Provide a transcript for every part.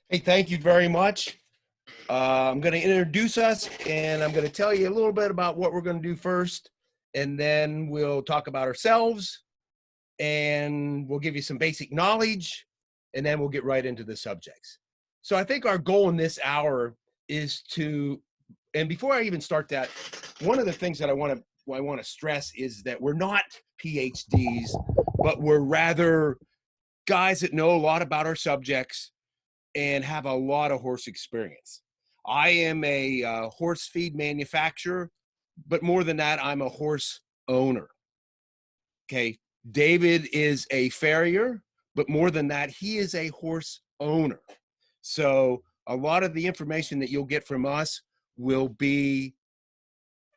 Hey, thank you very much. I'm going to introduce us and I'm going to tell you a little bit about what we're going to do first. And then we'll talk about ourselves and we'll give you some basic knowledge and then we'll get right into the subjects. So I think our goal in this hour is to, and before I even start that, one of the things that I want to stress is that we're not PhDs, but we're rather guys that know a lot about our subjects and have a lot of horse experience. I am a horse feed manufacturer, but more than that, I'm a horse owner. Okay. David is a farrier, but more than that, he is a horse owner. So a lot of the information that you'll get from us will be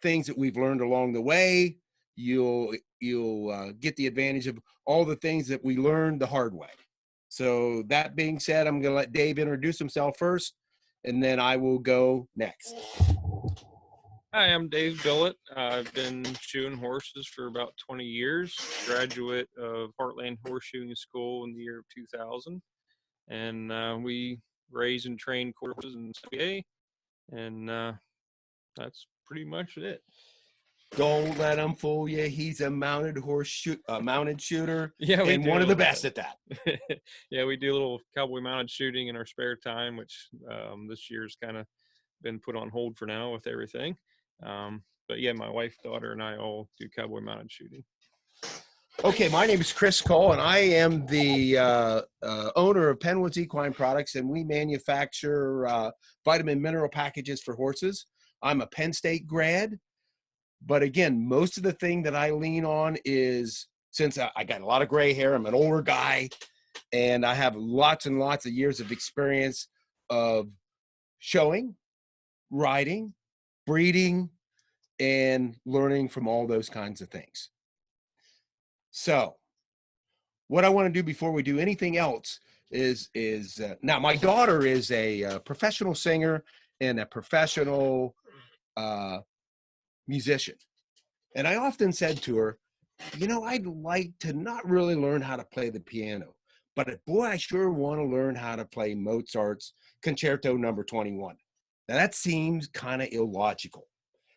things that we've learned along the way. You'll get the advantage of all the things that we learned the hard way. So that being said, I'm going to let Dave introduce himself first, and then I will go next. Hi, I'm Dave Billotte. I've been shoeing horses for about 20 years, graduate of Heartland Horseshoeing School in the year of 2000. And we raise and train horses in CA, and that's pretty much it. Don't let him fool you. He's a mounted shooter, Yeah, we and do one of the best at that. Yeah, we do a little cowboy mounted shooting in our spare time, which this year's kind of been put on hold for now with everything. But yeah, my wife, daughter, and I all do cowboy mounted shooting. Okay, my name is Chris Cole, and I am the owner of Pennwoods Equine Products, and we manufacture vitamin mineral packages for horses. I'm a Penn State grad, but again, most of the thing that I lean on is, since I got a lot of gray hair, I'm an older guy, and I have lots and lots of years of experience of showing, riding, breeding, and learning from all those kinds of things. So what I want to do before we do anything else is now my daughter is a professional singer and a professional musician. And I often said to her, I'd like to not really learn how to play the piano, but boy, I sure want to learn how to play Mozart's Concerto Number 21. Now that seems kind of illogical.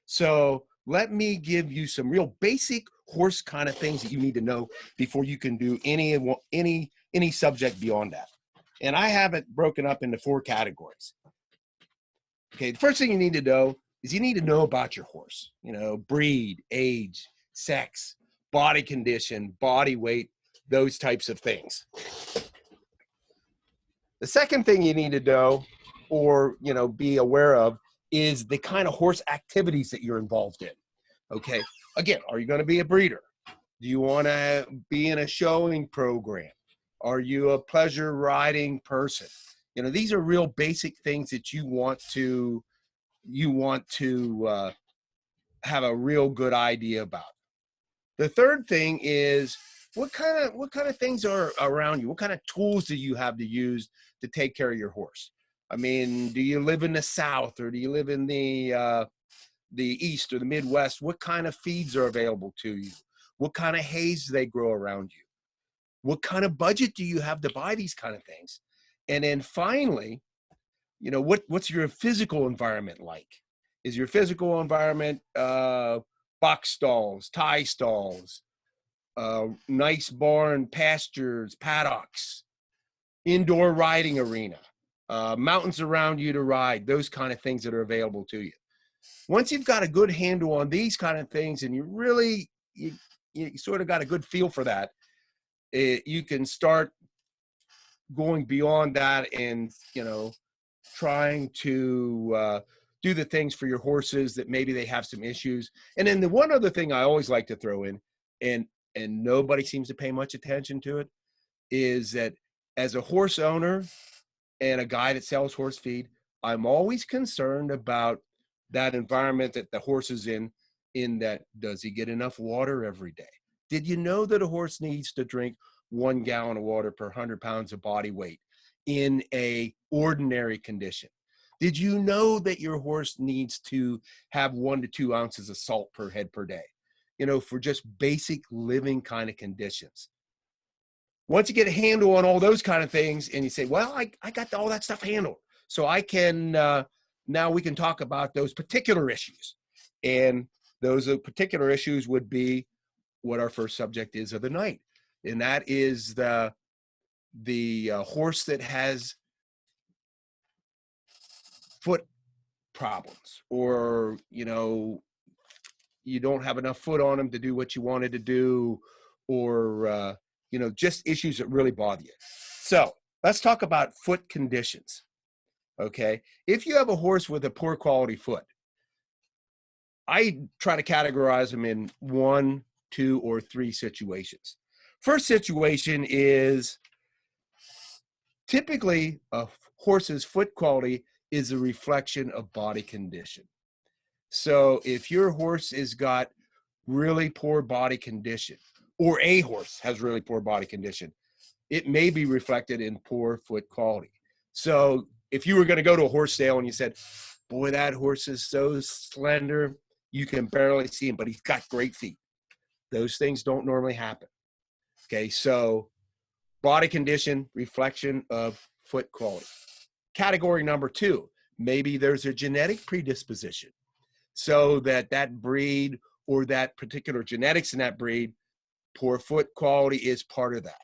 So let me give you some real basic horse kind of things that you need to know before you can do any subject beyond that. And I have it broken up into 4 categories. Okay, the first thing you need to know is you need to know about your horse. Breed, age, sex, body condition, body weight, those types of things. The second thing you need to know or be aware of is the kind of horse activities that you're involved in. Okay, again, are you going to be a breeder? Do you want to be in a showing program? Are you a pleasure riding person? These are real basic things that you want to have a real good idea about. The third thing is what kind of things are around you? What kind of tools do you have to use to take care of your horse? I mean, do you live in the South or do you live in the East or the Midwest? What kind of feeds are available to you? What kind of hays do they grow around you? What kind of budget do you have to buy these kind of things? And then finally, what's your physical environment like? Is your physical environment box stalls, tie stalls, nice barn, pastures, paddocks, indoor riding arena, mountains around you to ride, those kind of things that are available to you. Once you've got a good handle on these kind of things and you sort of got a good feel for that, you can start going beyond that and, trying to do the things for your horses that maybe they have some issues. And then the one other thing I always like to throw in, and nobody seems to pay much attention to it, is that as a horse owner and a guy that sells horse feed, I'm always concerned about that environment that the horse is in that, does he get enough water every day? Did you know that a horse needs to drink 1 gallon of water per 100 pounds of body weight in a ordinary condition? Did you know that your horse needs to have 1 to 2 ounces of salt per head per day? For just basic living kind of conditions. Once you get a handle on all those kind of things and you say, well, I got all that stuff handled. So I can, now we can talk about those particular issues. And those particular issues would be what our first subject is of the night. And that is the horse that has foot problems, or, you know, you don't have enough foot on them to do what you wanted to do, or, you know, just issues that really bother you. So let's talk about foot conditions. Okay. If you have a horse with a poor quality foot, I try to categorize them in 1, 2, or 3 situations. First situation is typically a horse's foot quality is a reflection of body condition. So if your horse has got really poor body condition, or a horse has really poor body condition, it may be reflected in poor foot quality. So if you were going to go to a horse sale and you said, boy, that horse is so slender, you can barely see him, but he's got great feet. Those things don't normally happen. Okay, so body condition, reflection of foot quality. Category number 2, maybe there's a genetic predisposition, so that breed or that particular genetics in that breed, poor foot quality is part of that.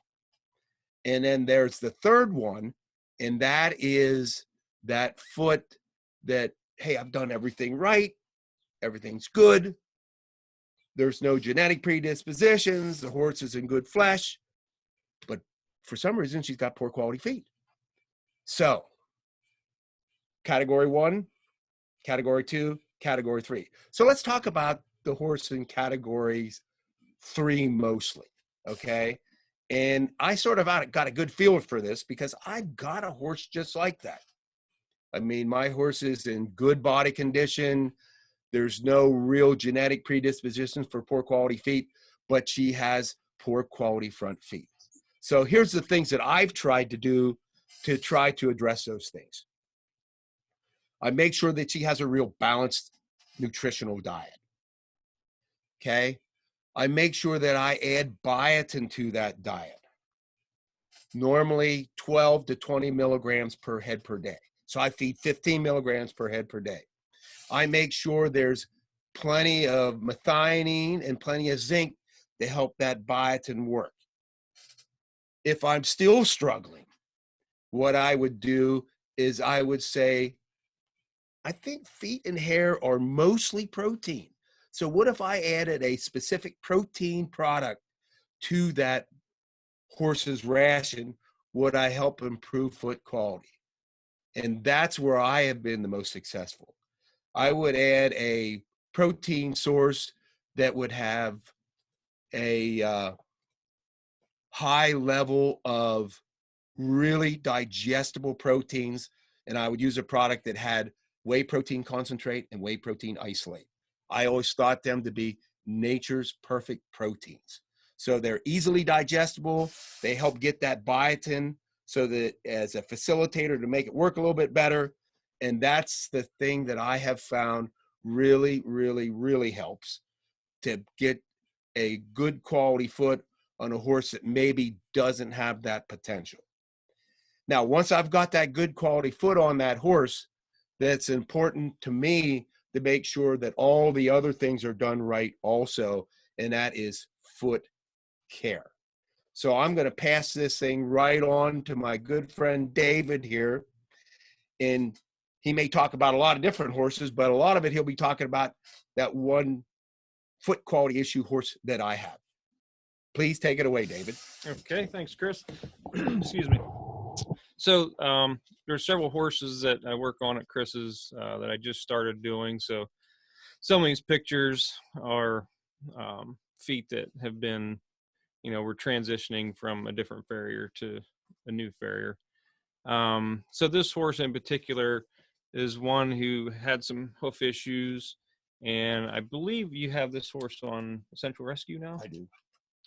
And then there's the third one, and that is that foot that, hey, I've done everything right, everything's good, there's no genetic predispositions, the horse is in good flesh, but for some reason she's got poor quality feet. So category 1, category 2, category 3. So let's talk about the horse in categories 3 mostly, okay? And I sort of got a good feel for this because I've got a horse just like that. I mean, my horse is in good body condition. There's no real genetic predispositions for poor quality feet, but she has poor quality front feet. So here's the things that I've tried to do to try to address those things. I make sure that she has a real balanced nutritional diet. Okay. I make sure that I add biotin to that diet. Normally 12 to 20 milligrams per head per day. So I feed 15 milligrams per head per day. I make sure there's plenty of methionine and plenty of zinc to help that biotin work. If I'm still struggling, what I would do is I would say, I think feet and hair are mostly protein. So what if I added a specific protein product to that horse's ration? Would I help improve foot quality? And that's where I have been the most successful. I would add a protein source that would have a high level of really digestible proteins, and I would use a product that had whey protein concentrate and whey protein isolate. I always thought them to be nature's perfect proteins. So they're easily digestible. They help get that biotin so that as a facilitator to make it work a little bit better. And that's the thing that I have found really, really, really helps to get a good quality foot on a horse that maybe doesn't have that potential. Now, once I've got that good quality foot on that horse, that's important to me to make sure that all the other things are done right also, and that is foot care. So I'm going to pass this thing right on to my good friend David here, and he may talk about a lot of different horses, but a lot of it he'll be talking about that one foot quality issue horse that I have. Please take it away, David. Okay, thanks, Chris. Excuse me. So there's several horses that I work on at Chris's that I just started doing. So some of these pictures are feet that have been, we're transitioning from a different farrier to a new farrier. So this horse in particular is one who had some hoof issues, and I believe you have this horse on Central Rescue now. I do.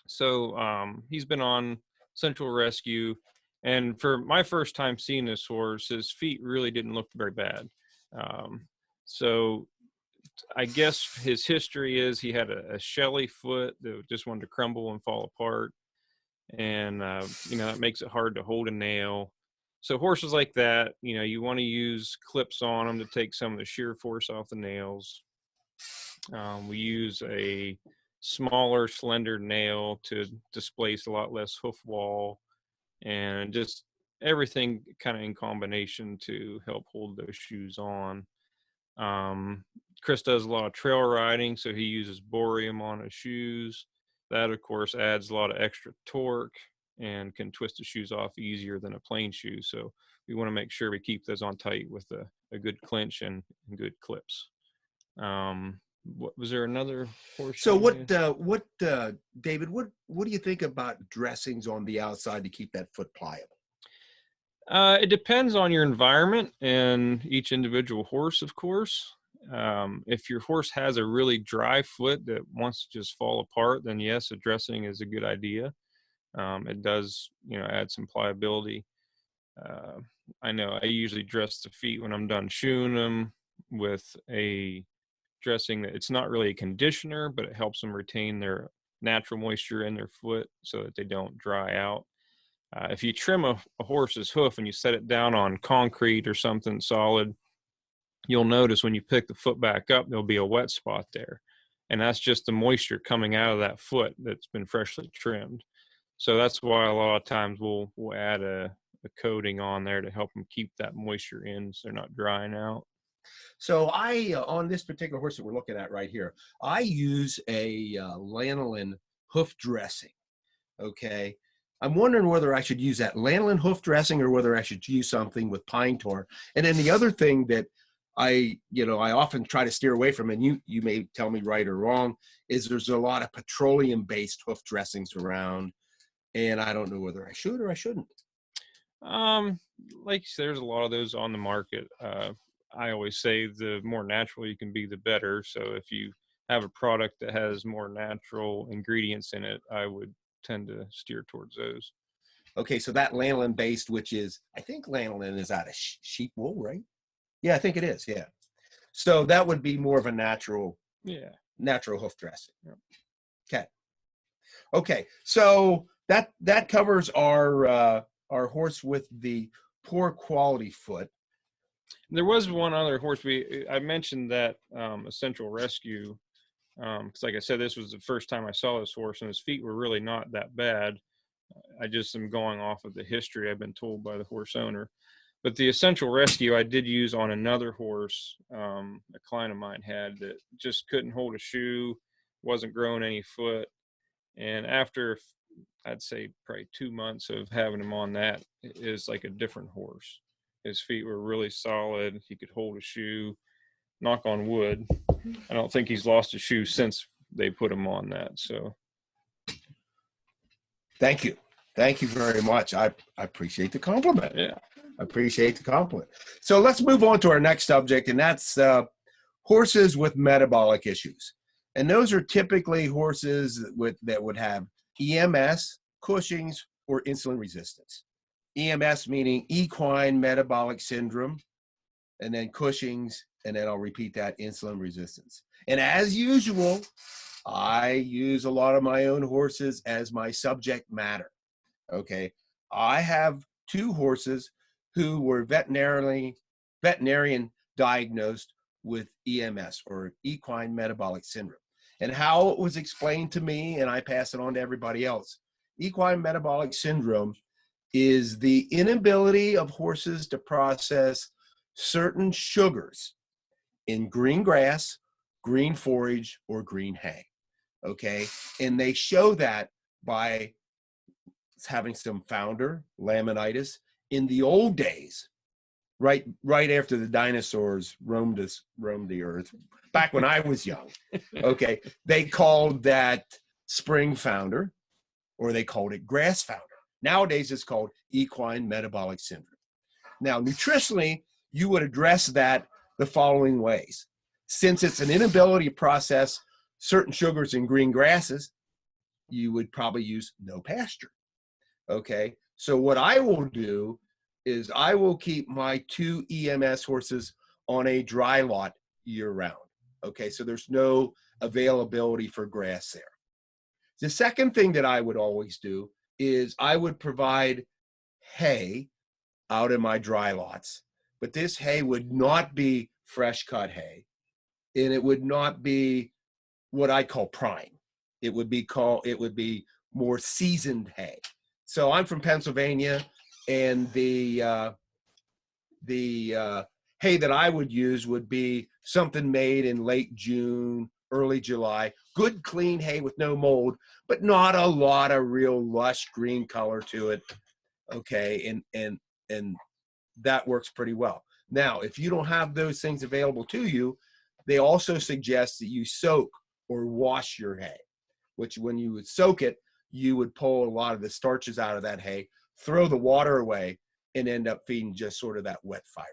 So he's been on Central Rescue, and for my first time seeing this horse, his feet really didn't look very bad. So I guess his history is he had a shelly foot that just wanted to crumble and fall apart. and that makes it hard to hold a nail. So horses like that, you want to use clips on them to take some of the shear force off the nails. We use a smaller, slender nail to displace a lot less hoof wall, and just everything kind of in combination to help hold those shoes on. Um, Chris does a lot of trail riding, so he uses borium on his shoes. That, of course, adds a lot of extra torque and can twist the shoes off easier than a plain shoe. So we want to make sure we keep those on tight with a good clinch and good clips. Was there another So portion? David, what do you think about dressings on the outside to keep that foot pliable? It depends on your environment and each individual horse, of course. If your horse has a really dry foot that wants to just fall apart, then yes, a dressing is a good idea. It does, add some pliability. Uh, I know I usually dress the feet when I'm done shoeing them with a dressing that it's not really a conditioner, but it helps them retain their natural moisture in their foot so that they don't dry out. If you trim a horse's hoof and you set it down on concrete or something solid, you'll notice when you pick the foot back up, there'll be a wet spot there. And that's just the moisture coming out of that foot that's been freshly trimmed. So that's why a lot of times we'll add a coating on there to help them keep that moisture in so they're not drying out. So on this particular horse that we're looking at right here, I use a lanolin hoof dressing. Okay. I'm wondering whether I should use that lanolin hoof dressing or whether I should use something with pine tar. And then the other thing that I often try to steer away from, and you may tell me right or wrong, is there's a lot of petroleum-based hoof dressings around, and I don't know whether I should or I shouldn't. Like you said, there's a lot of those on the market. I always say the more natural you can be, the better. So if you have a product that has more natural ingredients in it, I would tend to steer towards those. Okay, so that lanolin based, which is, I think lanolin is out of sheep wool, right? Yeah, I think it is. Yeah. So that would be more of a natural hoof dressing. Yep. Okay. Okay. So that covers our horse with the poor quality foot. There was one other horse I mentioned that Essential Rescue, because like I said, this was the first time I saw this horse, and his feet were really not that bad. I just am going off of the history I've been told by the horse owner. But the Essential Rescue I did use on another horse a client of mine had that just couldn't hold a shoe, wasn't growing any foot. And after, I'd say, probably 2 months of having him on that, it is like a different horse. His feet were really solid. He could hold a shoe. Knock on wood. I don't think he's lost a shoe since they put him on that. So thank you. Thank you very much. I appreciate the compliment. Yeah. I appreciate the compliment. So let's move on to our next subject, and that's horses with metabolic issues. And those are typically horses that would have EMS, Cushing's, or insulin resistance. EMS meaning equine metabolic syndrome, and then Cushing's, and then I'll repeat that, insulin resistance. And as usual, I use a lot of my own horses as my subject matter. Okay. I have 2 horses who were veterinarian diagnosed with EMS, or equine metabolic syndrome. And how it was explained to me, and I pass it on to everybody else, equine metabolic syndrome is the inability of horses to process certain sugars in green grass, green forage, or green hay. Okay. And they show that by having some founder laminitis. In the old days, right after the dinosaurs roamed the earth, back when I was young, okay, they called that spring founder, or they called it grass founder. Nowadays, it's called equine metabolic syndrome. Now, nutritionally, you would address that the following ways. Since it's an inability to process certain sugars in green grasses, you would probably use no pasture. Okay, so what I will do is I will keep my 2 EMS horses on a dry lot year round. Okay, so there's no availability for grass there. The second thing that I would always do is I would provide hay out in my dry lots, but this hay would not be fresh cut hay, and it would not be what I call prime. It would be more seasoned hay. So I'm from Pennsylvania, and the hay that I would use would be something made in late June, early July. Good clean hay with no mold, but not a lot of real lush green color to it. Okay, and that works pretty well. Now, if you don't have those things available to you, they also suggest that you soak or wash your hay, which when you would soak it, you would pull a lot of the starches out of that hay, throw the water away, and end up feeding just sort of that wet fiber.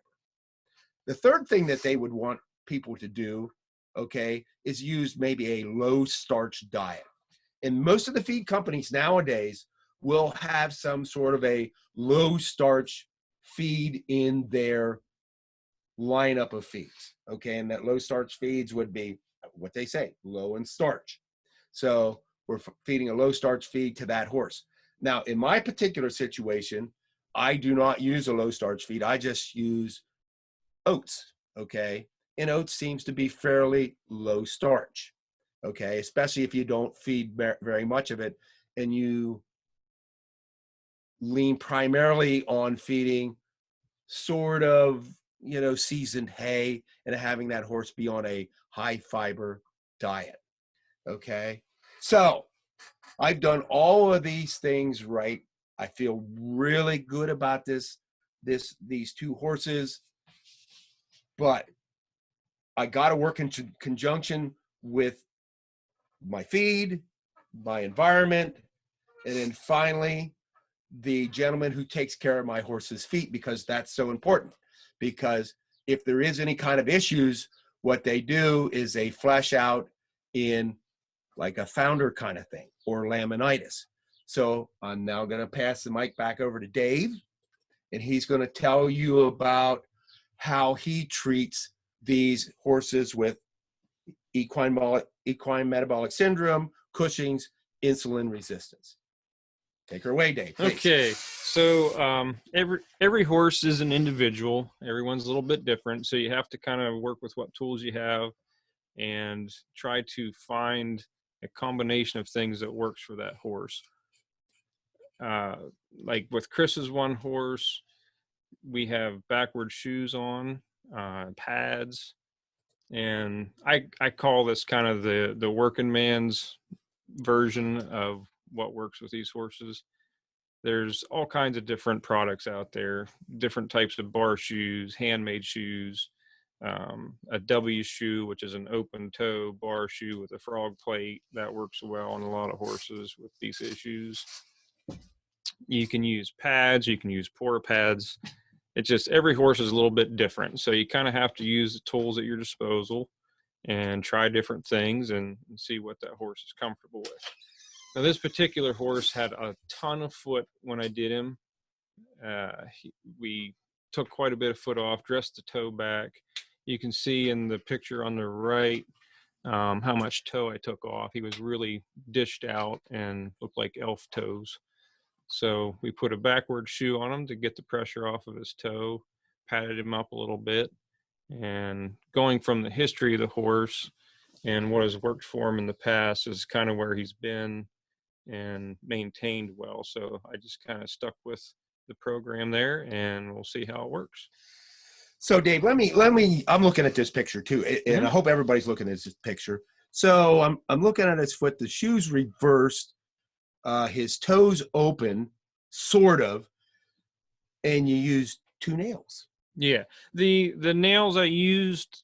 The third thing that they would want people to do, okay, is use maybe a low starch diet. And most of the feed companies nowadays will have some sort of a low starch feed in their lineup of feeds. Okay, and that low starch feeds would be what they say, low in starch. So we're feeding a low starch feed to that horse. Now, in my particular situation, I do not use a low starch feed. I just use oats. Okay, and oats seems to be fairly low starch. Okay, especially if you don't feed very much of it and you lean primarily on feeding sort of, seasoned hay and having that horse be on a high fiber diet. Okay, so I've done all of these things right. I feel really good about these two horses, but I got to work in conjunction with my feed, my environment, and then finally the gentleman who takes care of my horse's feet, because that's so important. Because if there is any kind of issues, what they do is they flesh out in like a founder kind of thing or laminitis. So I'm now going to pass the mic back over to Dave, and he's going to tell you about how he treats these horses with equine metabolic syndrome, Cushing's, insulin resistance. Take her away, Dave, please. Okay, so every horse is an individual. Everyone's a little bit different, so you have to kind of work with what tools you have and try to find a combination of things that works for that horse. Like with Chris's one horse, we have backward shoes on, pads, and I call this kind of the working man's version of what works with these horses. There's all kinds of different products out there, different types of bar shoes, handmade shoes, a W shoe, which is an open toe bar shoe with a frog plate that works well on a lot of horses with these issues. You can use pads, you can use pour pads. It's just every horse is a little bit different. So you kind of have to use the tools at your disposal and try different things and see what that horse is comfortable with. Now, this particular horse had a ton of foot when I did him. We took quite a bit of foot off, dressed the toe back. You can see in the picture on the right how much toe I took off. He was really dished out and looked like elf toes. So we put a backward shoe on him to get the pressure off of his toe, patted him up a little bit, and going from the history of the horse and what has worked for him in the past is kind of where he's been and maintained well. So I just kind of stuck with the program there, and we'll see how it works. So Dave, let me I'm looking at this picture too, and I hope everybody's looking at this picture. So I'm looking at his foot, the shoe's reversed, his toes open, sort of, and you use 2 nails. Yeah, the nails I used,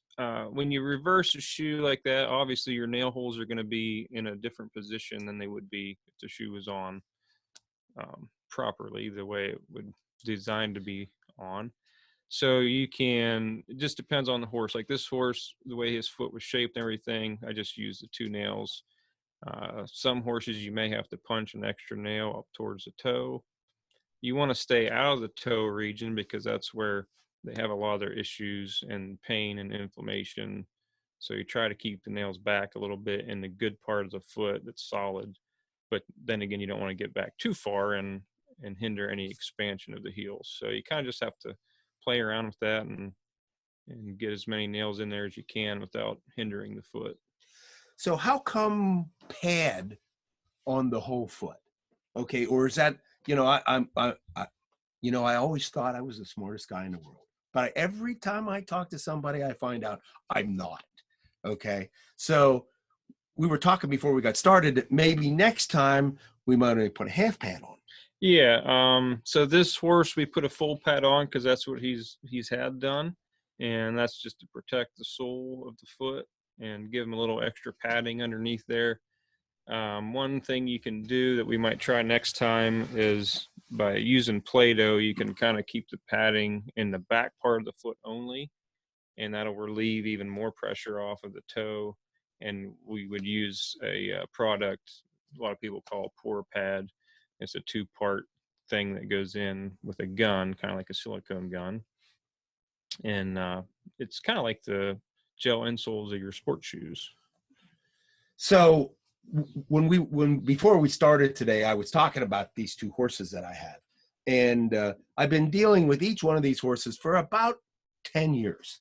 when you reverse a shoe like that, obviously your nail holes are going to be in a different position than they would be if the shoe was on properly, the way it would designed to be on. So you can, it just depends on the horse. Like this horse, the way his foot was shaped and everything, I just used the 2 nails. Some horses you may have to punch an extra nail up towards the toe. You want to stay out of the toe region because that's where they have a lot of their issues and pain and inflammation. So you try to keep the nails back a little bit in the good part of the foot that's solid. but then again, you don't want to get back too far and hinder any expansion of the heels. So you kind of just have to play around with that and get as many nails in there as you can without hindering the foot. So how come pad on the whole foot? Okay, or is that, I always thought I was the smartest guy in the world, but every time I talk to somebody, I find out I'm not. Okay, so we were talking before we got started that maybe next time we might only put a half pad on. Yeah. So this horse, we put a full pad on because that's what he's had done. And that's just to protect the sole of the foot and give him a little extra padding underneath there. One thing you can do that we might try next time is by using Play-Doh, you can kind of keep the padding in the back part of the foot only, and that'll relieve even more pressure off of the toe. And we would use a product a lot of people call a pour pad. It's a 2-part thing that goes in with a gun, kind of like a silicone gun. And it's kind of like the gel insoles of your sports shoes. So before we started today, I was talking about these 2 horses that I have. And I've been dealing with each one of these horses for about 10 years.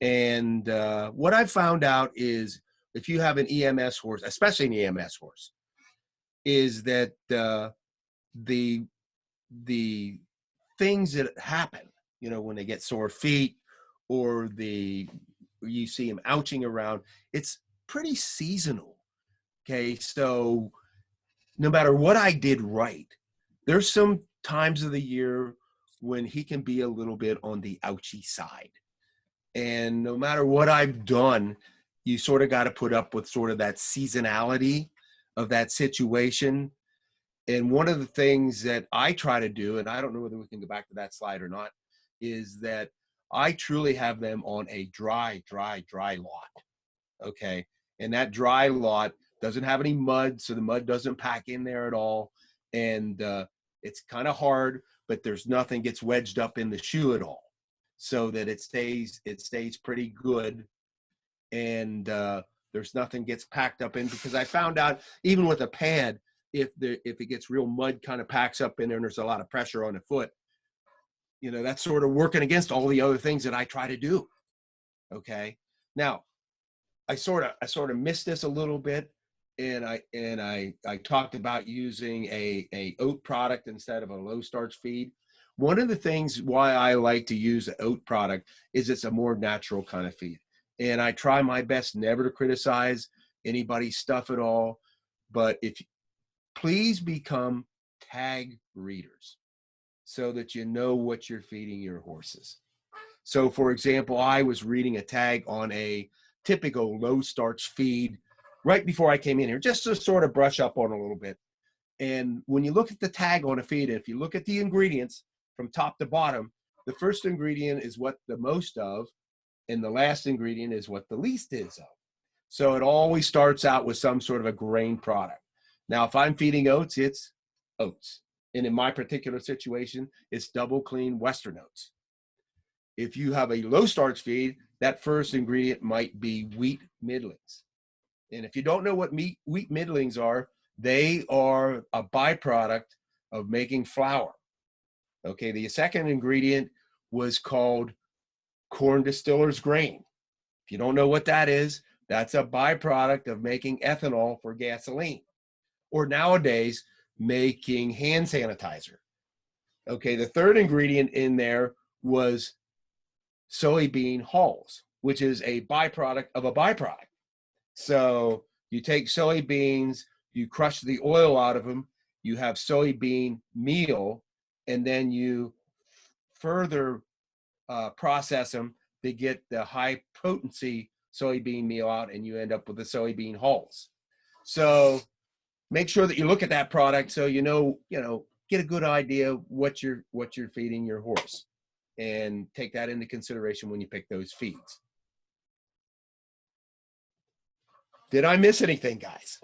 And what I've found out is if you have an EMS horse, especially an EMS horse, is that the things that happen, when they get sore feet or you see them ouching around, it's pretty seasonal. Okay, so no matter what I did right, there's some times of the year when he can be a little bit on the ouchy side. And no matter what I've done, you sort of got to put up with sort of that seasonality of that situation. And one of the things that I try to do, and I don't know whether we can go back to that slide or not, is that I truly have them on a dry lot. Okay. And that dry lot doesn't have any mud, so the mud doesn't pack in there at all. And it's kind of hard, but there's nothing gets wedged up in the shoe at all, so that it stays pretty good. And there's nothing gets packed up in, because I found out even with a pad, if it gets real mud kind of packs up in there and there's a lot of pressure on the foot, that's sort of working against all the other things that I try to do. Okay. Now, I sort of missed this a little bit, and I talked about using a oat product instead of a low starch feed. One of the things why I like to use the oat product is it's a more natural kind of feed. And I try my best never to criticize anybody's stuff at all, but please become tag readers so that you know what you're feeding your horses. So for example, I was reading a tag on a typical low starch feed right before I came in here, just to sort of brush up on a little bit. And when you look at the tag on a feed, and if you look at the ingredients from top to bottom, the first ingredient is what the most of, and the last ingredient is what the least is of. So it always starts out with some sort of a grain product. Now, if I'm feeding oats, it's oats. And in my particular situation, it's double clean Western oats. If you have a low starch feed, that first ingredient might be wheat middlings. And if you don't know what wheat middlings are, they are a byproduct of making flour. Okay, the second ingredient was called corn distiller's grain. If you don't know what that is, that's a byproduct of making ethanol for gasoline, or nowadays making hand sanitizer. Okay, the third ingredient in there was soybean hulls, which is a byproduct of a byproduct. So you take soybeans, you crush the oil out of them, you have soybean meal, and then you further process them to get the high potency soybean meal out, and you end up with the soybean hulls. So make sure that you look at that product so get a good idea what you're feeding your horse, and take that into consideration when you pick those feeds. Did I miss anything, guys?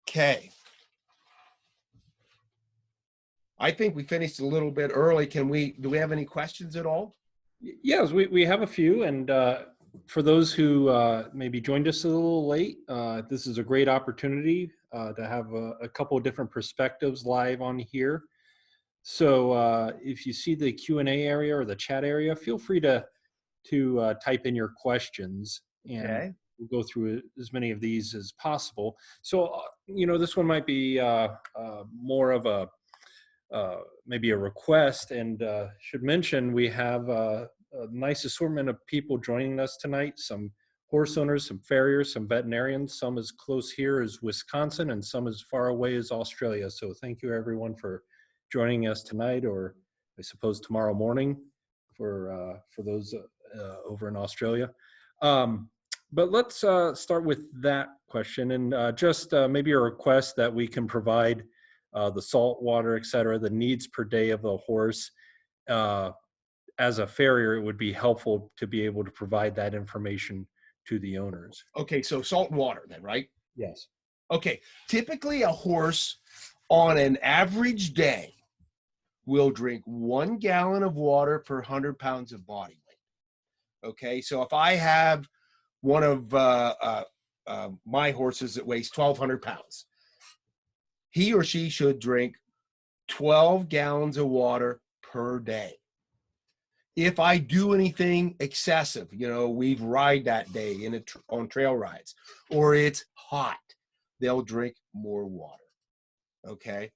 Okay. I think we finished a little bit early. Do we have any questions at all? Yes, we have a few, and for those who maybe joined us a little late, this is a great opportunity to have a couple of different perspectives live on here. So if you see the Q&A area or the chat area, feel free to type in your questions, and Okay. we'll go through as many of these as possible. So, this one might be more of a maybe a request, and should mention we have a nice assortment of people joining us tonight. Some horse owners, some farriers, some veterinarians, some as close here as Wisconsin, and some as far away as Australia. So thank you everyone for joining us tonight, or I suppose tomorrow morning for those over in Australia. But let's start with that question, and just maybe a request that we can provide the salt water, et cetera, the needs per day of the horse. As a farrier, it would be helpful to be able to provide that information to the owners. Okay, so salt and water then, right? Yes. Okay, typically a horse on an average day will drink 1 gallon of water per 100 pounds of body weight. Okay, so if I have one of my horses that weighs 1,200 pounds, he or she should drink 12 gallons of water per day. If I do anything excessive, we've ride that day on trail rides, or it's hot, they'll drink more water. Okay.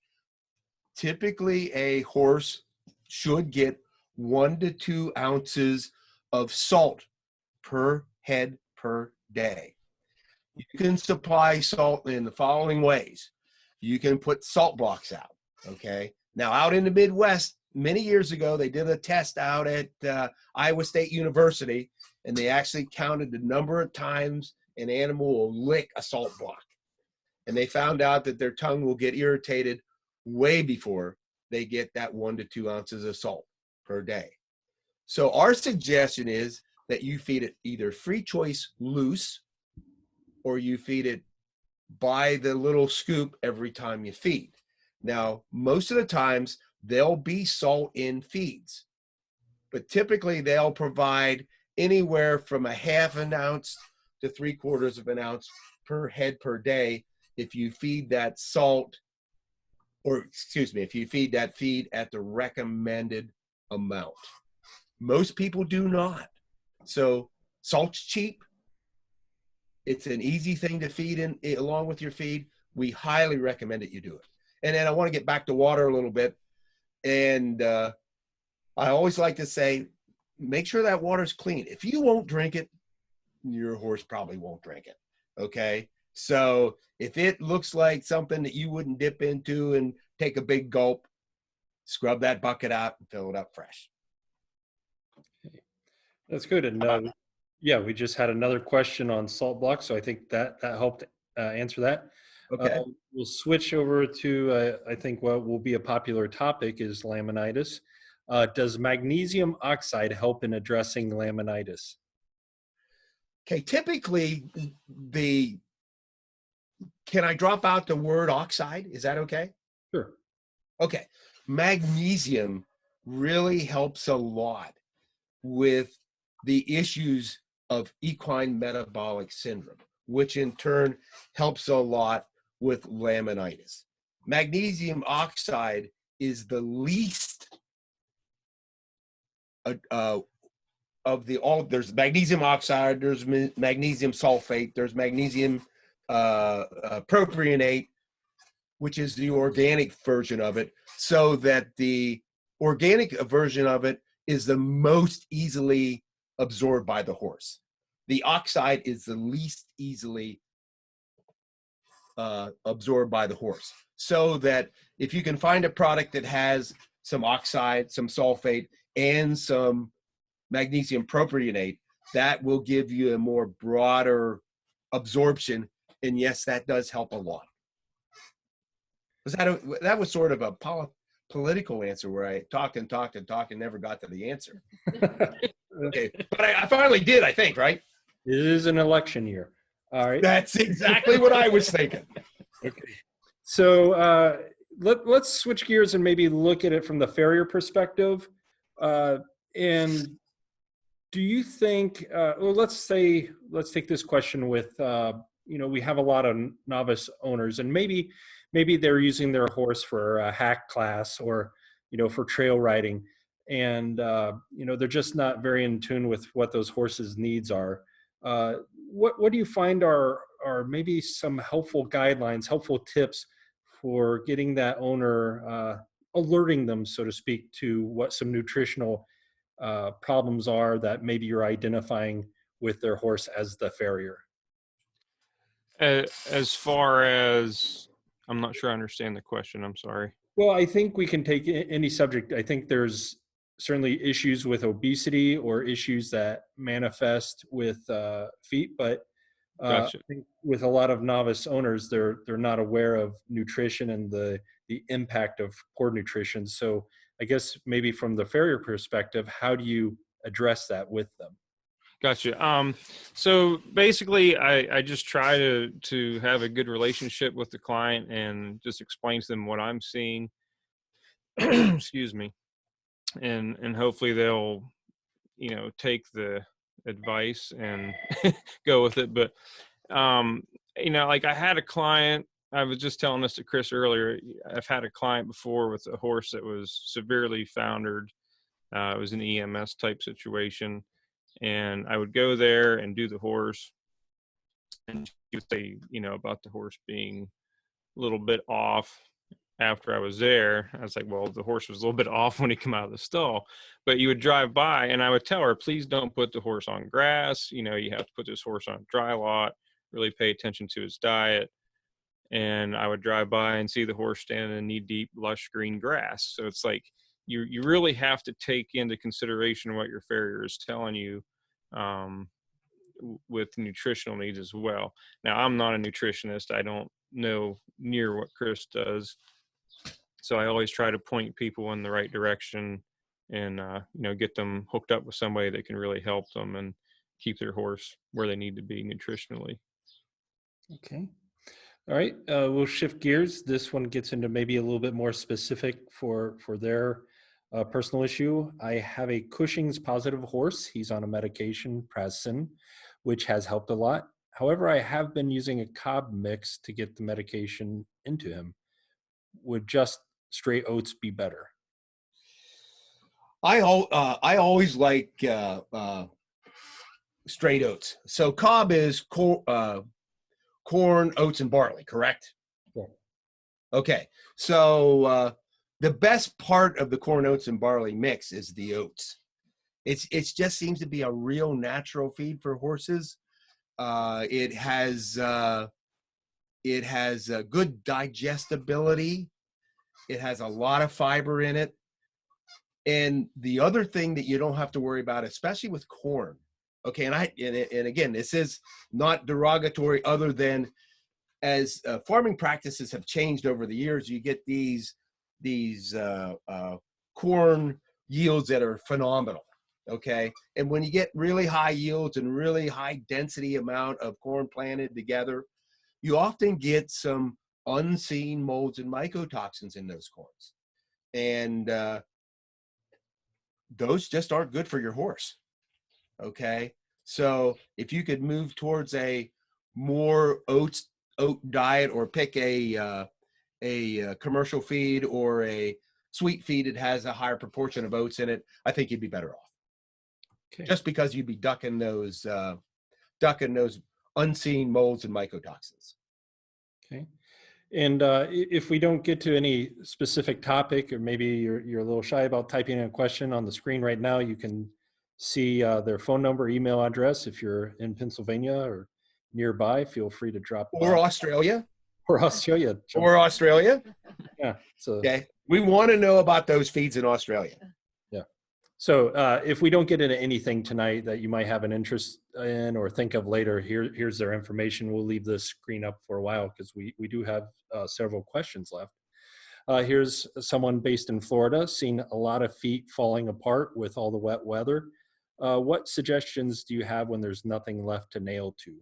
Typically, a horse should get 1 to 2 ounces of salt per head per day. You can supply salt in the following ways. You can put salt blocks out. Okay. Now, out in the Midwest, many years ago, they did a test out at Iowa State University, and they actually counted the number of times an animal will lick a salt block. And they found out that their tongue will get irritated way before they get that 1 to 2 ounces of salt per day. So our suggestion is that you feed it either free choice loose, or you feed it by the little scoop every time you feed. Now, most of the times, there'll be salt in feeds, but typically they'll provide anywhere from 1/2 ounce to 3/4 of an ounce per head per day if you feed that salt, or excuse me, if you feed that feed at the recommended amount. Most people do not. So salt's cheap. It's an easy thing to feed in along with your feed. We highly recommend that you do it. And then I want to get back to water a little bit. And I always like to say, make sure that water's clean. If you won't drink it, your horse probably won't drink it. Okay. So if it looks like something that you wouldn't dip into and take a big gulp, scrub that bucket out and fill it up fresh. That's good. And yeah, we just had another question on salt blocks, so I think that helped answer that. Okay. We'll switch over to, I think what will be a popular topic is laminitis. Does magnesium oxide help in addressing laminitis? Okay, typically can I drop out the word oxide? Is that okay? Sure. Okay. Magnesium really helps a lot with the issues of equine metabolic syndrome, which in turn helps a lot with laminitis. Magnesium oxide is the least of the all. There's magnesium oxide, there's magnesium sulfate, there's magnesium propionate, which is the organic version of it, so that the organic version of it is the most easily absorbed by the horse. The oxide is the least easily absorbed by the horse. So that if you can find a product that has some oxide, some sulfate, and some magnesium propionate, that will give you a more broader absorption. And yes, that does help a lot. That was sort of a political answer where I talked and talked and talked and never got to the answer. Okay, but I finally did, I think, right? It is an election year. All right. That's exactly what I was thinking. Okay. So let's switch gears and maybe look at it from the farrier perspective. And Do you think, well, let's take this question with, we have a lot of novice owners, and maybe they're using their horse for a hack class or, for trail riding. And, they're just not very in tune with what those horses' needs are. What do you find are maybe some helpful guidelines, helpful tips for getting that owner, alerting them, so to speak, to what some nutritional problems are that maybe you're identifying with their horse as the farrier? As far as, I'm not sure I understand the question. I'm sorry. Well, I think we can take any subject. I think there's certainly issues with obesity or issues that manifest with feet, but I Gotcha. think with a lot of novice owners, they're not aware of nutrition and the impact of poor nutrition. So I guess maybe from the farrier perspective, how do you address that with them? Gotcha. So basically, I just try to have a good relationship with the client and just explain to them what I'm seeing. Excuse me. And hopefully they'll, take the advice and go with it. But, like I had a client, I was just telling this to Chris earlier. I've had a client before with a horse that was severely foundered. It was an EMS type situation. And I would go there and do the horse, and she would say, about the horse being a little bit off. After I was there, I was like, well, the horse was a little bit off when he came out of the stall. But you would drive by and I would tell her, please don't put the horse on grass. You have to put this horse on a dry lot, really pay attention to his diet. And I would drive by and see the horse standing in knee-deep, lush green grass. So it's like you really have to take into consideration what your farrier is telling you with nutritional needs as well. Now, I'm not a nutritionist. I don't know near what Chris does. So I always try to point people in the right direction and, get them hooked up with somebody that can really help them and keep their horse where they need to be nutritionally. Okay. All right. We'll shift gears. This one gets into maybe a little bit more specific for their personal issue. I have a Cushing's positive horse. He's on a medication, Prasin, which has helped a lot. However, I have been using a cob mix to get the medication into him. Would just straight oats be better? I always like straight oats. So cob is corn, oats, and barley, correct? Yeah. Okay. So the best part of the corn, oats, and barley mix is the oats. It just seems to be a real natural feed for horses. It has good digestibility. It has a lot of fiber in it. And the other thing that you don't have to worry about, especially with corn, okay, and again, this is not derogatory, other than as farming practices have changed over the years, you get these corn yields that are phenomenal, okay? And when you get really high yields and really high density amount of corn planted together, you often get some unseen molds and mycotoxins in those corns. And those just aren't good for your horse, okay? So if you could move towards a more oat diet, or pick a commercial feed or a sweet feed that has a higher proportion of oats in it, I think you'd be better off. Okay. Just because you'd be ducking those unseen molds and mycotoxins. Okay. And if we don't get to any specific topic, or maybe you're a little shy about typing in a question on the screen right now, you can see their phone number, email address. If you're in Pennsylvania or nearby, feel free to drop. Or Australia. Or Australia. Or Australia. Yeah. So, okay. We want to know about those feeds in Australia. Yeah. So if we don't get into anything tonight that you might have an interest in or think of later, here's their information. We'll leave the screen up for a while because we do have several questions left. Here's someone based in Florida, seen a lot of feet falling apart with all the wet weather. What suggestions do you have when there's nothing left to nail to?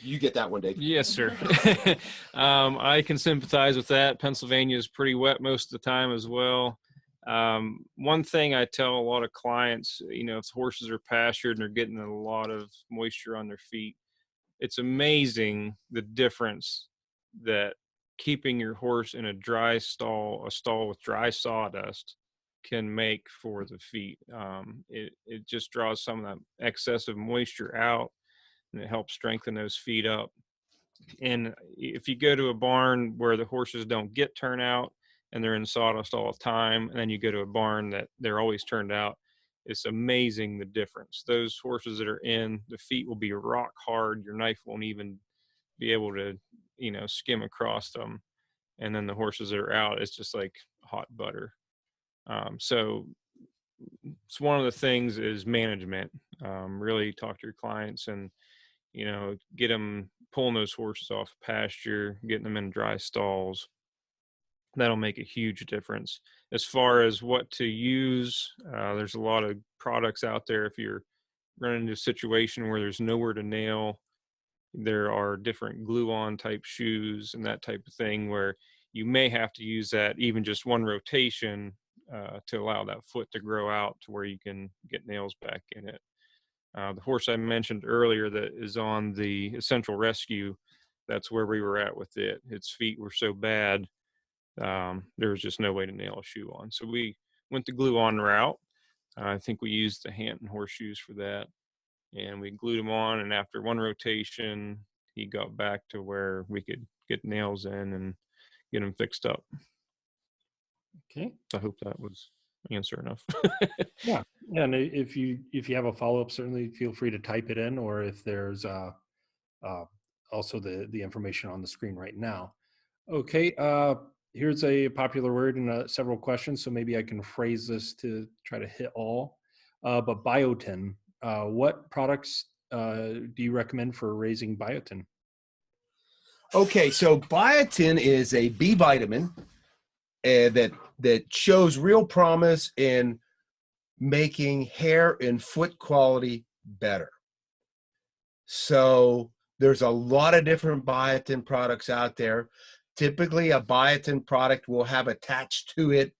You get that one, Dave. Yes, sir. I can sympathize with that. Pennsylvania is pretty wet most of the time as well. One thing I tell a lot of clients, you know, if horses are pastured and they're getting a lot of moisture on their feet, it's amazing the difference that keeping your horse in a dry stall, a stall with dry sawdust, can make for the feet. It just draws some of that excessive moisture out, and it helps strengthen those feet up. And if you go to a barn where the horses don't get turnout and they're in sawdust all the time, and then you go to a barn that they're always turned out, it's amazing the difference. Those horses that are in, the feet will be rock hard. Your knife won't even be able to, you know, skim across them. And then the horses that are out, it's just like hot butter. So it's one of the things is management. Really talk to your clients and, you know, get them pulling those horses off pasture, getting them in dry stalls. That'll make a huge difference. As far as what to use, there's a lot of products out there. If you're running into a situation where there's nowhere to nail, there are different glue-on type shoes and that type of thing where you may have to use that even just one rotation to allow that foot to grow out to where you can get nails back in it. The horse I mentioned earlier that is on the Essential Rescue, that's where we were at with it. Its feet were so bad, there was just no way to nail a shoe on. So we went the glue-on route. I think we used the Hanton horseshoes for that. And we glued him on, and after one rotation, he got back to where we could get nails in and get him fixed up. Okay. I hope that was answer enough. Yeah. Yeah. And if you have a follow-up, certainly feel free to type it in, or if there's also the information on the screen right now. Okay. Here's a popular word in several questions, so maybe I can phrase this to try to hit all. But biotin, what products do you recommend for raising biotin? Okay, so biotin is a B vitamin that shows real promise in making hair and foot quality better. So there's a lot of different biotin products out there. Typically, a biotin product will have attached to it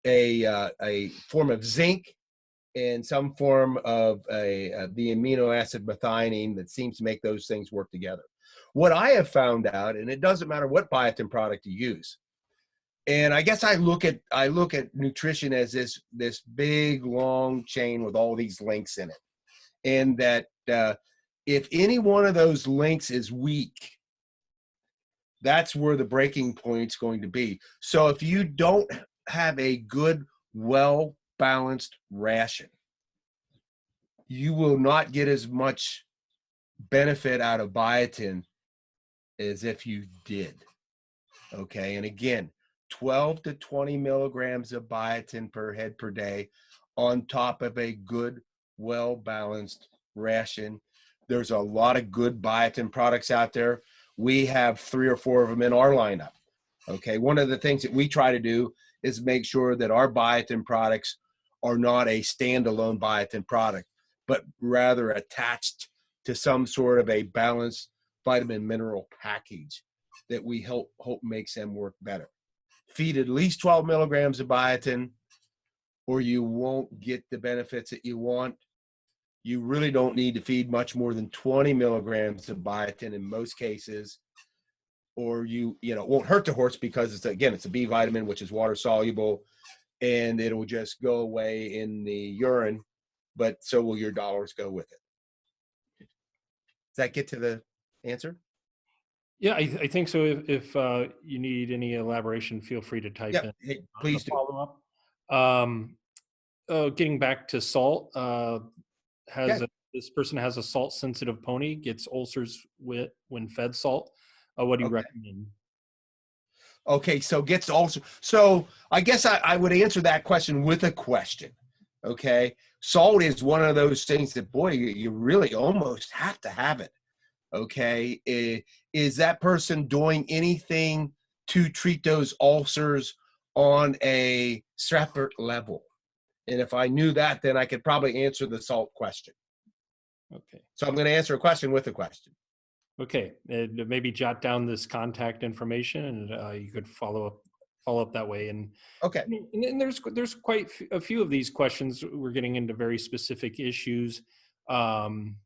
a form of zinc and some form of the amino acid methionine that seems to make those things work together. What I have found out, and it doesn't matter what biotin product you use, and I guess I look at nutrition as this big long chain with all these links in it, and that if any one of those links is weak, that's where the breaking point's going to be. So if you don't have a good, well-balanced ration, you will not get as much benefit out of biotin as if you did. Okay, and again, 12 to 20 milligrams of biotin per head per day on top of a good, well-balanced ration. There's a lot of good biotin products out there. We have 3 or 4 of them in our lineup. Okay, one of the things that we try to do is make sure that our biotin products are not a standalone biotin product, but rather attached to some sort of a balanced vitamin mineral package that we hope makes them work better. Feed at least 12 milligrams of biotin, or you won't get the benefits that you want. You really don't need to feed much more than 20 milligrams of biotin in most cases, or you know, it won't hurt the horse because it's a B vitamin, which is water soluble, and it'll just go away in the urine, but so will your dollars go with it. Does that get to the answer? Yeah, I think so. If you need any elaboration, feel free to type in. Hey, please do. Follow up. Getting back to salt, this person has a salt sensitive pony, gets ulcers when fed salt. What do you recommend? Okay, so gets ulcers. So I guess I would answer that question with a question. Okay, salt is one of those things that, boy, you really almost have to have it. Okay, is that person doing anything to treat those ulcers on a separate level? And if I knew that, then I could probably answer the salt question. Okay. So I'm going to answer a question with a question. Okay, and maybe jot down this contact information, and you could follow follow up that way. Okay. And there's quite a few of these questions. We're getting into very specific issues, chronic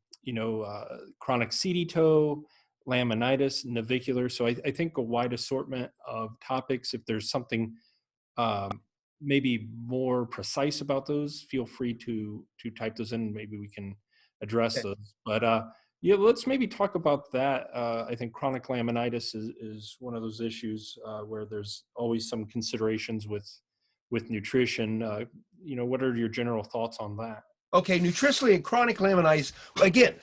seedy toe, laminitis, navicular. So I think a wide assortment of topics. If there's something maybe more precise about those, feel free to type those in. Maybe we can address Okay. those. But yeah, let's maybe talk about that. I think chronic laminitis is one of those issues where there's always some considerations with nutrition. What are your general thoughts on that? Okay, nutritionally and chronic laminitis. Again,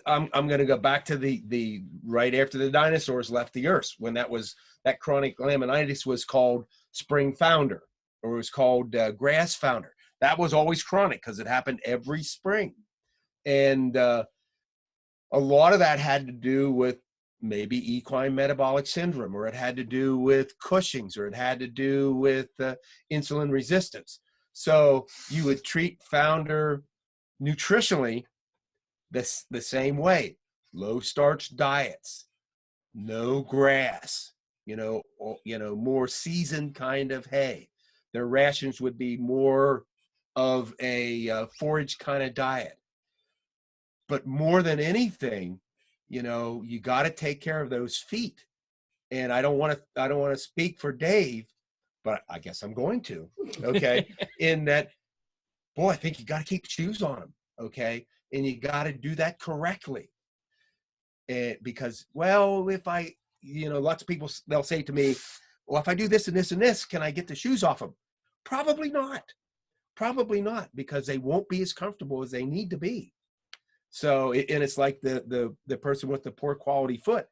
I'm going to go back to the right after the dinosaurs left the earth, when that chronic laminitis was called spring founder, or it was called grass founder. That was always chronic because it happened every spring, and a lot of that had to do with maybe equine metabolic syndrome, or it had to do with Cushing's, or it had to do with insulin resistance. So you would treat founder nutritionally the same way: low starch diets, no grass, more seasoned kind of hay. Their rations would be more of a forage kind of diet. But more than anything, you got to take care of those feet. And I don't want to speak for Dave, but I guess I'm going to. Okay, in that, boy, I think you got to keep shoes on them. Okay, and you got to do that correctly. And because, well, if I, lots of people, they'll say to me, well, if I do this and this and this, can I get the shoes off them? Probably not. Probably not, because they won't be as comfortable as they need to be. So, and it's like the person with the poor quality foot.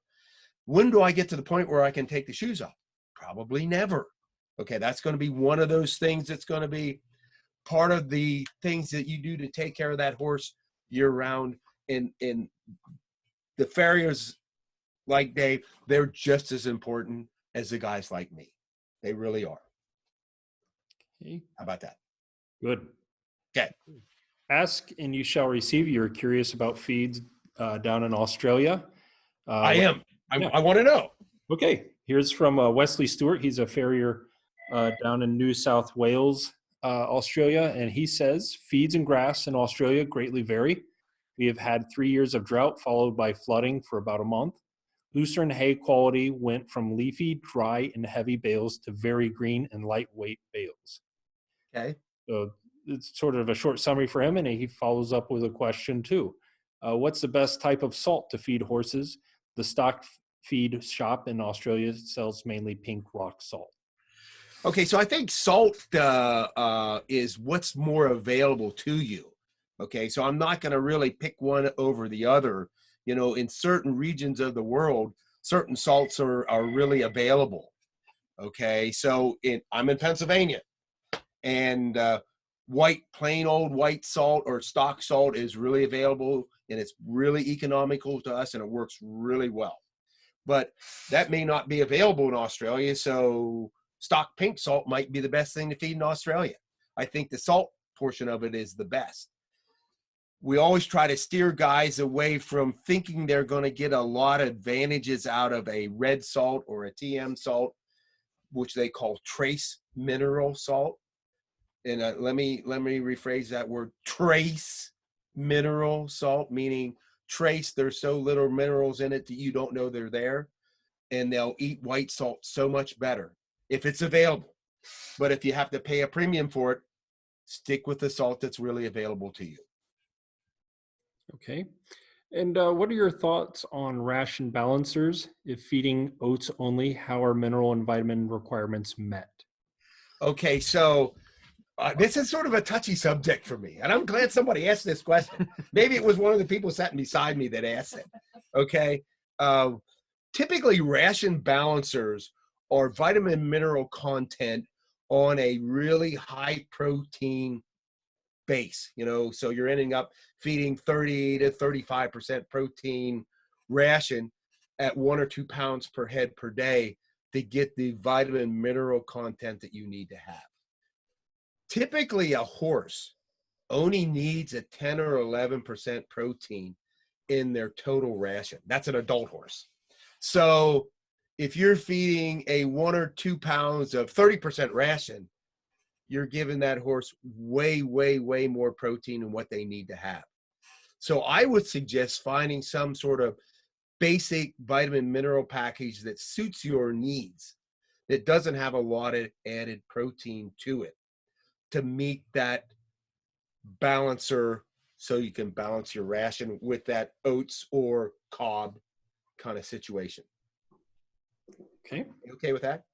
When do I get to the point where I can take the shoes off? Probably never. Okay, that's going to be one of those things that's going to be part of the things that you do to take care of that horse year round. And the farriers like Dave, they're just as important as the guys like me. They really are. Okay. How about that? Good. Okay. Ask and you shall receive. You're curious about feeds down in Australia. I am. Yeah. I want to know. Okay. Here's from Wesley Stewart. He's a farrier down in New South Wales, Australia. And he says, feeds and grass in Australia greatly vary. We have had 3 years of drought followed by flooding for about a month. Lucerne hay quality went from leafy, dry, and heavy bales to very green and lightweight bales. Okay. So it's sort of a short summary for him, and he follows up with a question too. What's the best type of salt to feed horses? The stock feed shop in Australia sells mainly pink rock salt. Okay, so I think salt is what's more available to you. Okay, so I'm not going to really pick one over the other. In certain regions of the world, certain salts are really available. Okay, so I'm in Pennsylvania, and plain old white salt or stock salt is really available, and it's really economical to us, and it works really well. But that may not be available in Australia, so stock pink salt might be the best thing to feed in Australia. I think the salt portion of it is the best. We always try to steer guys away from thinking they're going to get a lot of advantages out of a red salt or a TM salt, which they call trace mineral salt. And let me rephrase that word: trace mineral salt, meaning trace. There's so little minerals in it that you don't know they're there, and they'll eat white salt so much better if it's available. But if you have to pay a premium for it, stick with the salt that's really available to you. Okay. And what are your thoughts on ration balancers? If feeding oats only, how are mineral and vitamin requirements met? Okay, so this is sort of a touchy subject for me, and I'm glad somebody asked this question. Maybe it was one of the people sitting beside me that asked it. Okay. Typically, ration balancers are vitamin mineral content on a really high protein base, so you're ending up feeding 30 to 35% protein ration at 1 or 2 pounds per head per day to get the vitamin mineral content that you need to have. Typically, a horse only needs a 10 or 11% protein in their total ration. That's an adult horse. So if you're feeding a 1 or 2 pounds of 30% ration, you're giving that horse way, way, way more protein than what they need to have. So I would suggest finding some sort of basic vitamin mineral package that suits your needs, that doesn't have a lot of added protein to it, to meet that balancer, so you can balance your ration with that oats or cob kind of situation. Okay. You okay with that?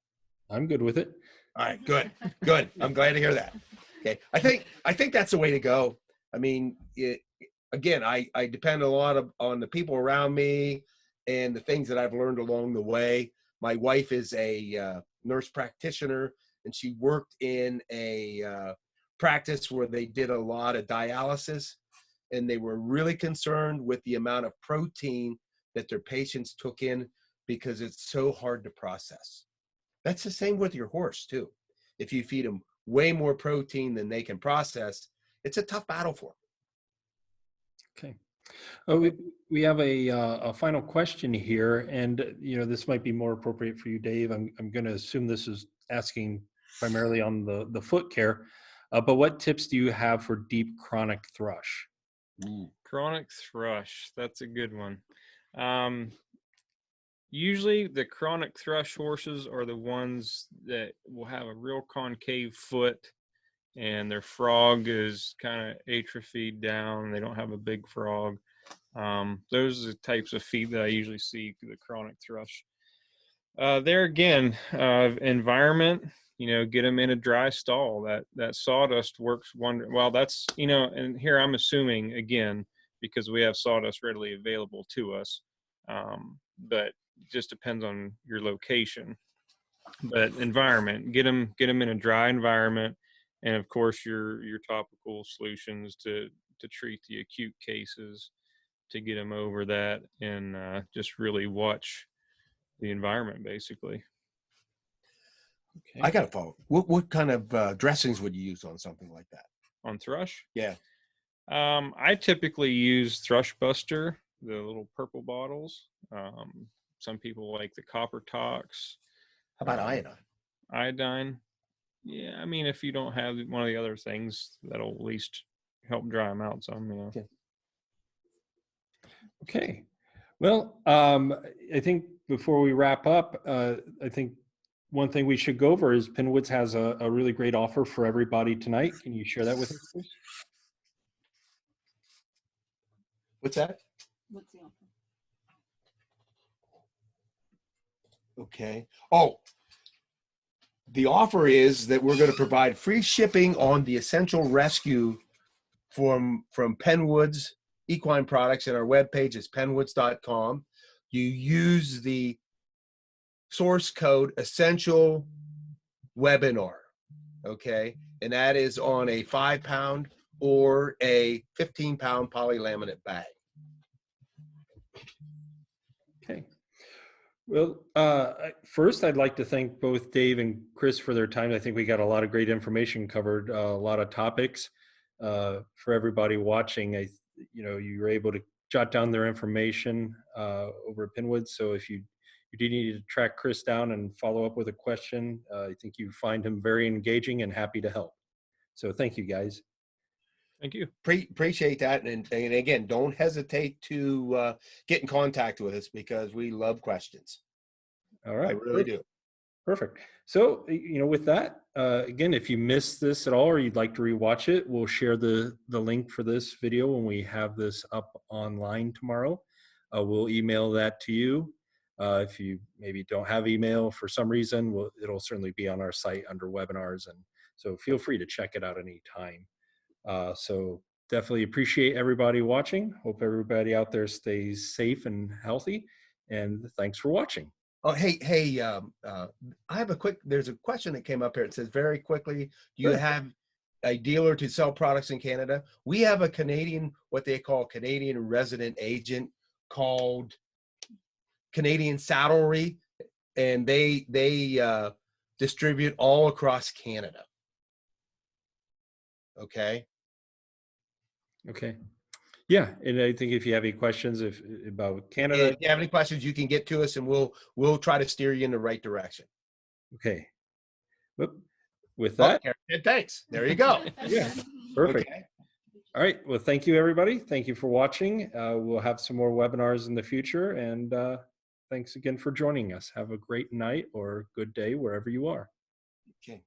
I'm good with it. All right, good, good. I'm glad to hear that. Okay, I think that's the way to go. I mean, again, I depend a lot on the people around me and the things that I've learned along the way. My wife is a nurse practitioner, and she worked in a practice where they did a lot of dialysis, and they were really concerned with the amount of protein that their patients took in because it's so hard to process. That's the same with your horse too. If you feed them way more protein than they can process, it's a tough battle for them. Okay. Oh, we have a final question here, and this might be more appropriate for you, Dave. I'm going to assume this is asking primarily on the foot care, but what tips do you have for deep chronic thrush? Chronic thrush, that's a good one. Usually the chronic thrush horses are the ones that will have a real concave foot, and their frog is kind of atrophied down. They don't have a big frog. Those are the types of feet that I usually see the chronic thrush. There again, environment, get them in a dry stall. That sawdust works well. That's, and here I'm assuming again, because we have sawdust readily available to us, but just depends on your location. But environment, get them in a dry environment, and of course your topical solutions to treat the acute cases, to get them over that, and just really watch the environment basically. Okay. I got to follow. What kind of dressings would you use on something like that? On thrush? Yeah. I typically use Thrush Buster, the little purple bottles. Some people like the Copper Tox. How about iodine? Iodine. Yeah, I mean, if you don't have one of the other things, that'll at least help dry them out some. Okay. Well, I think before we wrap up, I think one thing we should go over is Pennwoods has a really great offer for everybody tonight. Can you share that with us, please? What's that? What's the offer? Okay. Oh, the offer is that we're going to provide free shipping on the Essential Rescue from Pennwoods Equine products, and our webpage is pennwoods.com. You use the source code Essential Webinar, okay? And that is on a 5-pound or a 15-pound polylaminate bag. Okay. Well, first, I'd like to thank both Dave and Chris for their time. I think we got a lot of great information covered, a lot of topics. For everybody watching, you were able to jot down their information over at Pennwoods. So if you do need to track Chris down and follow up with a question, I think you find him very engaging and happy to help. So thank you, guys. Thank you. Appreciate that. And again, don't hesitate to get in contact with us, because we love questions. All right. I really do. Perfect. So, with that, again, if you missed this at all or you'd like to rewatch it, we'll share the link for this video when we have this up online tomorrow. We'll email that to you. If you maybe don't have email for some reason, it'll certainly be on our site under webinars. And so feel free to check it out anytime. So definitely appreciate everybody watching. Hope everybody out there stays safe and healthy. And thanks for watching. Oh, hey, I have there's a question that came up here. It says, very quickly, do you have a dealer to sell products in Canada? We have a Canadian, what they call Canadian resident agent, called Canadian Saddlery, and they distribute all across Canada. Okay. Okay. Yeah, and I think if you have any questions about Canada, If you have any questions, you can get to us, and we'll try to steer you in the right direction. okay. Whoop. With Oh, that, Karen said thanks. There you go. yeah, perfect. Okay. All right. Well, thank you, everybody. Thank you for watching. We'll have some more webinars in the future, and thanks again for joining us. Have a great night or good day wherever you are. Okay.